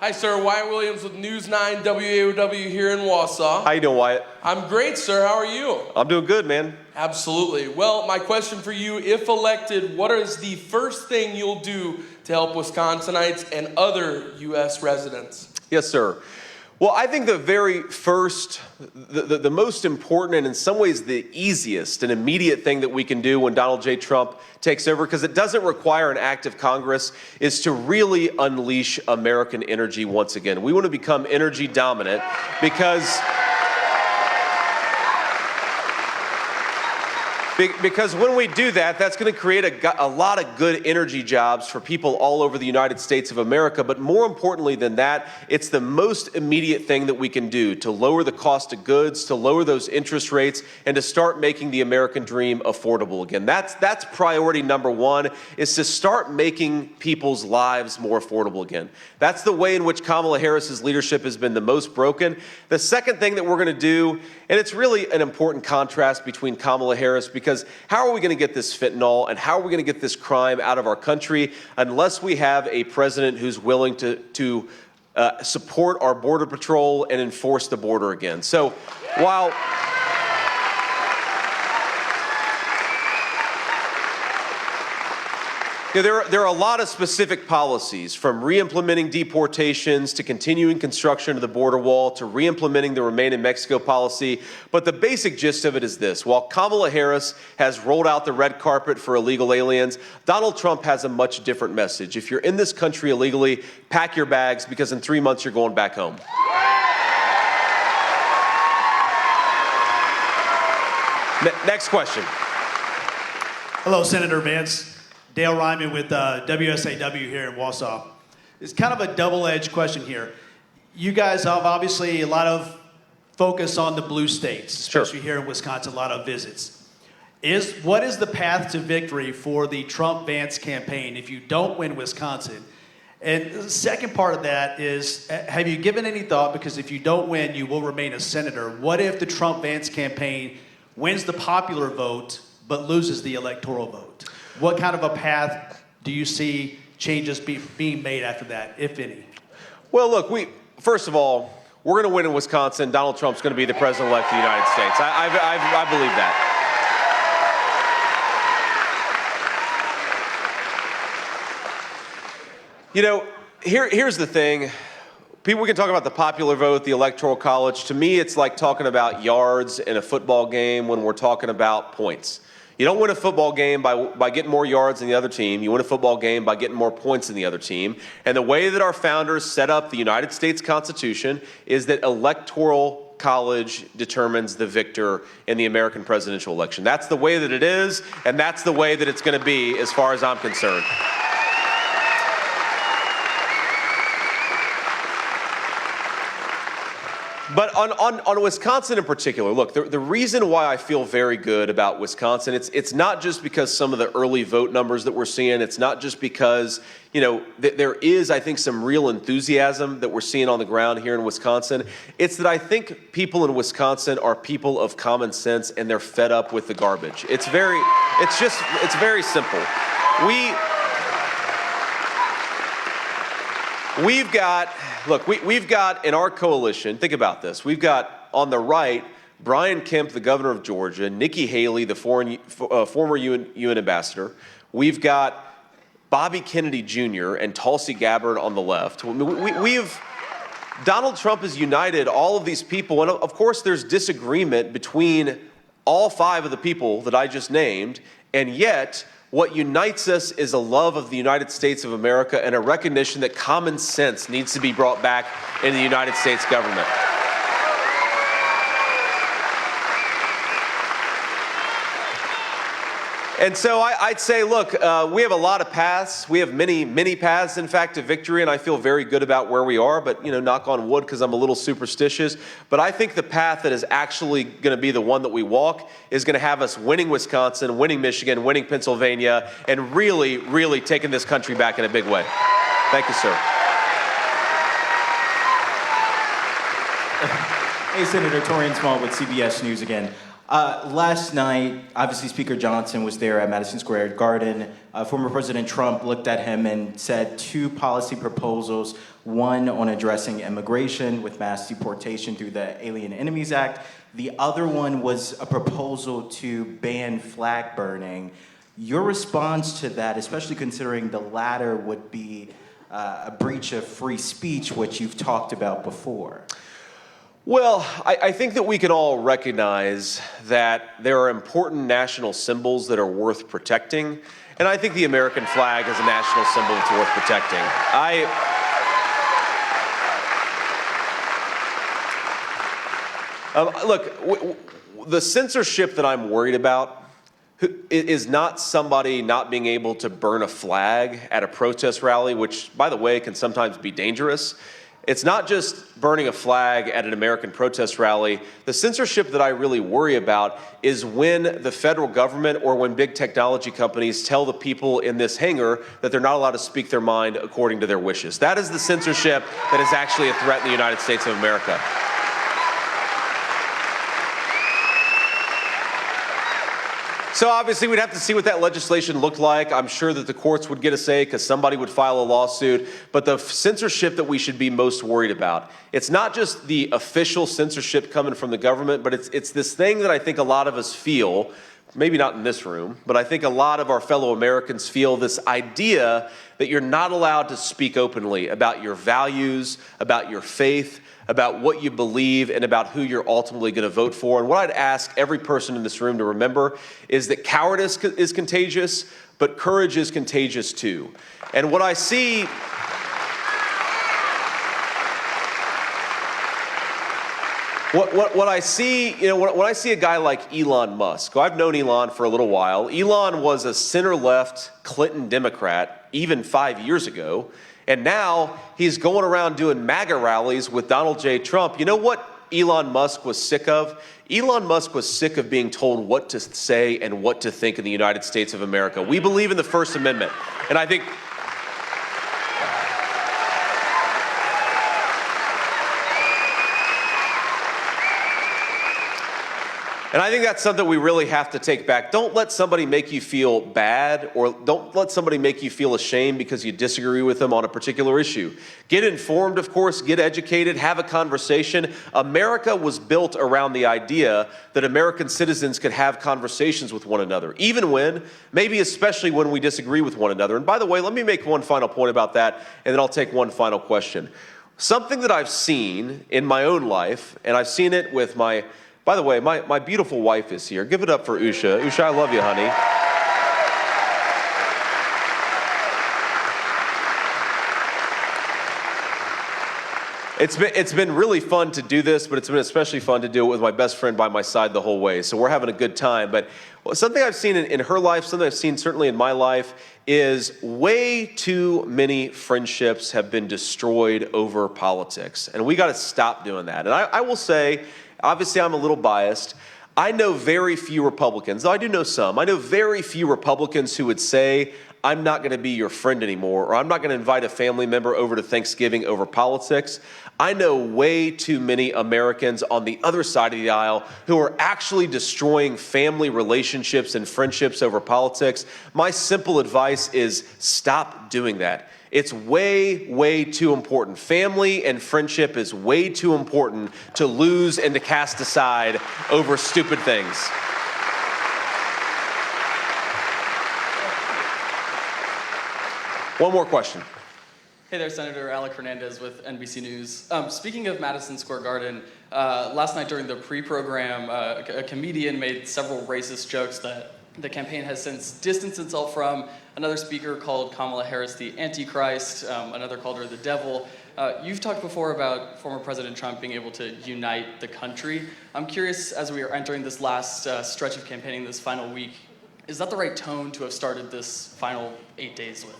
Hi, sir. Wyatt Williams with News 9 WAOW here in Wausau. How you doing, Wyatt? I'm great, sir. How are you? I'm doing good, man. Absolutely. Well, my question for you, if elected, what is the first thing you'll do to help Wisconsinites and other U.S. residents? Yes, sir. Well, I think the very first, the most important and in some ways the easiest and immediate thing that we can do when Donald J. Trump takes over, because it doesn't require an act of Congress, is to really unleash American energy once again. We want to become energy dominant because when we do that, that's going to create a lot of good energy jobs for people all over the United States of America. But more importantly than that, it's the most immediate thing that we can do to lower the cost of goods, to lower those interest rates, and to start making the American dream affordable again. That's priority number one, is to start making people's lives more affordable again. That's the way in which Kamala Harris's leadership has been the most broken. The second thing that we're going to do, and it's really an important contrast between Kamala Harris, because how are we going to get this fentanyl and how are we going to get this crime out of our country unless we have a president who's willing to support our border patrol and enforce the border again? So while there are a lot of specific policies, from re-implementing deportations to continuing construction of the border wall to re-implementing the Remain in Mexico policy. But the basic gist of it is this. While Kamala Harris has rolled out the red carpet for illegal aliens, Donald Trump has a much different message. If you're in this country illegally, pack your bags, because in 3 months you're going back home. Next question. Hello, Senator Vance. Dale Ryman with WSAW here in Wausau. It's kind of a double-edged question here. You guys have obviously a lot of focus on the blue states, especially here in Wisconsin, a lot of visits. What is the path to victory for the Trump-Vance campaign if you don't win Wisconsin? And the second part of that is, have you given any thought, because if you don't win, you will remain a senator, what if the Trump-Vance campaign wins the popular vote but loses the electoral vote? What kind of a path do you see changes being made after that, if any? Well, look, first of all, we're going to win in Wisconsin. Donald Trump's going to be the president-elect of the United States. I believe that. You know, here's the thing. We can talk about the popular vote, the electoral college. To me, it's like talking about yards in a football game when we're talking about points. You don't win a football game by getting more yards than the other team. You win a football game by getting more points than the other team. And the way that our founders set up the United States Constitution is that electoral college determines the victor in the American presidential election. That's the way that it is, and that's the way that it's going to be as far as I'm concerned. But on Wisconsin in particular, look, the reason why I feel very good about Wisconsin, it's not just because some of the early vote numbers that we're seeing. It's not just because, you know, there is, I think, some real enthusiasm that we're seeing on the ground here in Wisconsin. It's that I think people in Wisconsin are people of common sense, and they're fed up with the garbage. It's very simple. We've got in our coalition, think about this. We've got on the right, Brian Kemp, the governor of Georgia, Nikki Haley, the former UN ambassador. We've got Bobby Kennedy Jr. and Tulsi Gabbard on the left. Donald Trump has united all of these people. And of course, there's disagreement between all five of the people that I just named. And yet, what unites us is a love of the United States of America and a recognition that common sense needs to be brought back in the United States government. And so I'd say, look, we have a lot of paths. We have many paths, in fact, to victory, and I feel very good about where we are, but, you know, knock on wood, because I'm a little superstitious. But I think the path that is actually going to be the one that we walk is going to have us winning Wisconsin, winning Michigan, winning Pennsylvania, and really, really taking this country back in a big way. Thank you, sir. Hey, Senator Torian Small with CBS News again. Last night, obviously Speaker Johnson was there at Madison Square Garden. Former President Trump looked at him and said two policy proposals, one on addressing immigration with mass deportation through the Alien Enemies Act. The other one was a proposal to ban flag burning. Your response to that, especially considering the latter would be a breach of free speech, which you've talked about before. Well, I think that we can all recognize that there are important national symbols that are worth protecting, and I think the American flag is a national symbol that's worth protecting. Look, the censorship that I'm worried about is not somebody not being able to burn a flag at a protest rally, which, by the way, can sometimes be dangerous. It's not just burning a flag at an American protest rally. The censorship that I really worry about is when the federal government or when big technology companies tell the people in this hangar that they're not allowed to speak their mind according to their wishes. That is the censorship that is actually a threat in the United States of America. So obviously we'd have to see what that legislation looked like. I'm sure that the courts would get a say because somebody would file a lawsuit. But the censorship that we should be most worried about, it's not just the official censorship coming from the government, but it's this thing that I think a lot of us feel, maybe not in this room, but I think a lot of our fellow Americans feel this idea that you're not allowed to speak openly about your values, about your faith, about what you believe, and about who you're ultimately going to vote for. And what I'd ask every person in this room to remember is that cowardice is contagious, but courage is contagious too. And what I see What I see, when I see a guy like Elon Musk, I've known Elon for a little while. Elon was a center-left Clinton Democrat even 5 years ago, and now he's going around doing MAGA rallies with Donald J. Trump. You know what Elon Musk was sick of? Elon Musk was sick of being told what to say and what to think in the United States of America. We believe in the First Amendment, and I think that's something we really have to take back. Don't let somebody make you feel bad, or don't let somebody make you feel ashamed because you disagree with them on a particular issue. Get informed, of course, get educated, have a conversation. America was built around the idea that American citizens could have conversations with one another, even when, maybe especially when we disagree with one another. And by the way, let me make one final point about that, and then I'll take one final question. Something that I've seen in my own life, and I've seen it with by the way, my beautiful wife is here. Give it up for Usha. Usha, I love you, honey. It's been really fun to do this, but it's been especially fun to do it with my best friend by my side the whole way. So we're having a good time. But something I've seen in her life, something I've seen certainly in my life, is way too many friendships have been destroyed over politics. And we got to stop doing that. And I will say, obviously, I'm a little biased. I know very few Republicans, though I do know some. I know very few Republicans who would say, I'm not going to be your friend anymore, or I'm not going to invite a family member over to Thanksgiving over politics. I know way too many Americans on the other side of the aisle who are actually destroying family relationships and friendships over politics. My simple advice is stop doing that. It's way, way too important. Family and friendship is way too important to lose and to cast aside over stupid things. One more question. Hey there, Senator Alec Hernandez with NBC News. Speaking of Madison Square Garden, last night during the pre-program, a comedian made several racist jokes that the campaign has since distanced itself from. Another speaker called Kamala Harris the Antichrist. Another called her the devil. You've talked before about former President Trump being able to unite the country. I'm curious, as we are entering this last stretch of campaigning, this final week, is that the right tone to have started this final 8 days with?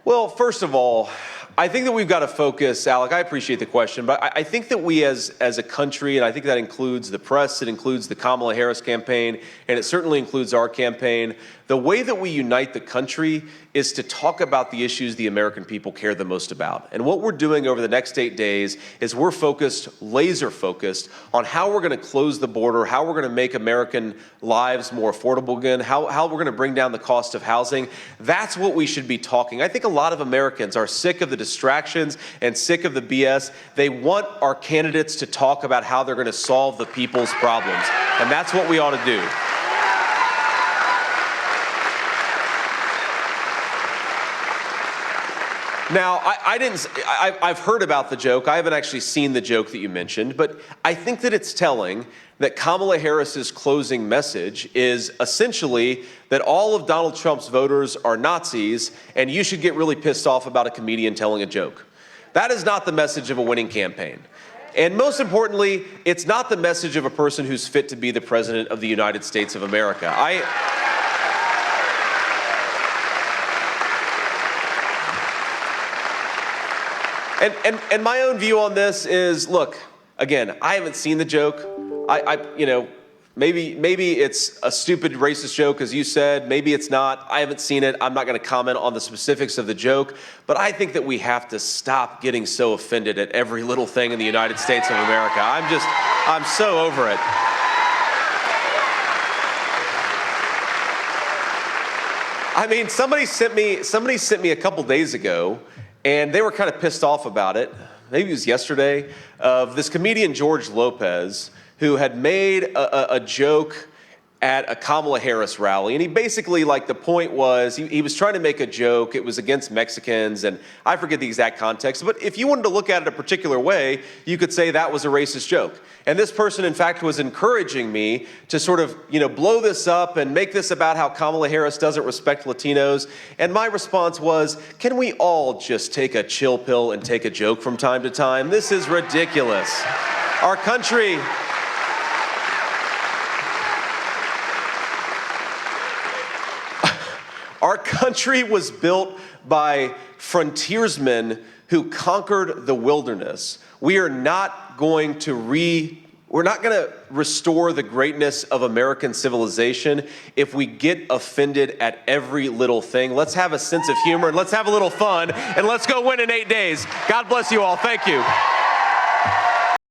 Well, first of all, I think that we've got to focus, Alec, I appreciate the question, but I think that we as a country, and I think that includes the press, it includes the Kamala Harris campaign, and it certainly includes our campaign, the way that we unite the country is to talk about the issues the American people care the most about. And what we're doing over the next 8 days is we're laser focused on how we're gonna close the border, how we're gonna make American lives more affordable again, how we're gonna bring down the cost of housing. That's what we should be talking. I think a lot of Americans are sick of the distractions and sick of the BS. They want our candidates to talk about how they're gonna solve the people's problems. And that's what we ought to do. Now, I've heard about the joke. I haven't actually seen the joke that you mentioned, but I think that it's telling that Kamala Harris's closing message is essentially that all of Donald Trump's voters are Nazis and you should get really pissed off about a comedian telling a joke. That is not the message of a winning campaign. And most importantly, it's not the message of a person who's fit to be the president of the United States of America. And my own view on this is, look, again, I haven't seen the joke. Maybe it's a stupid racist joke, as you said. Maybe it's not. I haven't seen it. I'm not going to comment on the specifics of the joke. But I think that we have to stop getting so offended at every little thing in the United States of America. I'm so over it. I mean, somebody sent me a couple days ago, and they were kind of pissed off about it. Maybe it was yesterday, of this comedian George Lopez, who had made a joke at a Kamala Harris rally. And he basically, the point was, he was trying to make a joke. It was against Mexicans, and I forget the exact context. But if you wanted to look at it a particular way, you could say that was a racist joke. And this person, in fact, was encouraging me to sort of, blow this up and make this about how Kamala Harris doesn't respect Latinos. And my response was, can we all just take a chill pill and take a joke from time to time? This is ridiculous. Our country... Our country was built by frontiersmen who conquered the wilderness. We're not going to restore the greatness of American civilization if we get offended at every little thing. Let's have a sense of humor, and let's have a little fun, and let's go win in 8 days. God bless you all. Thank you.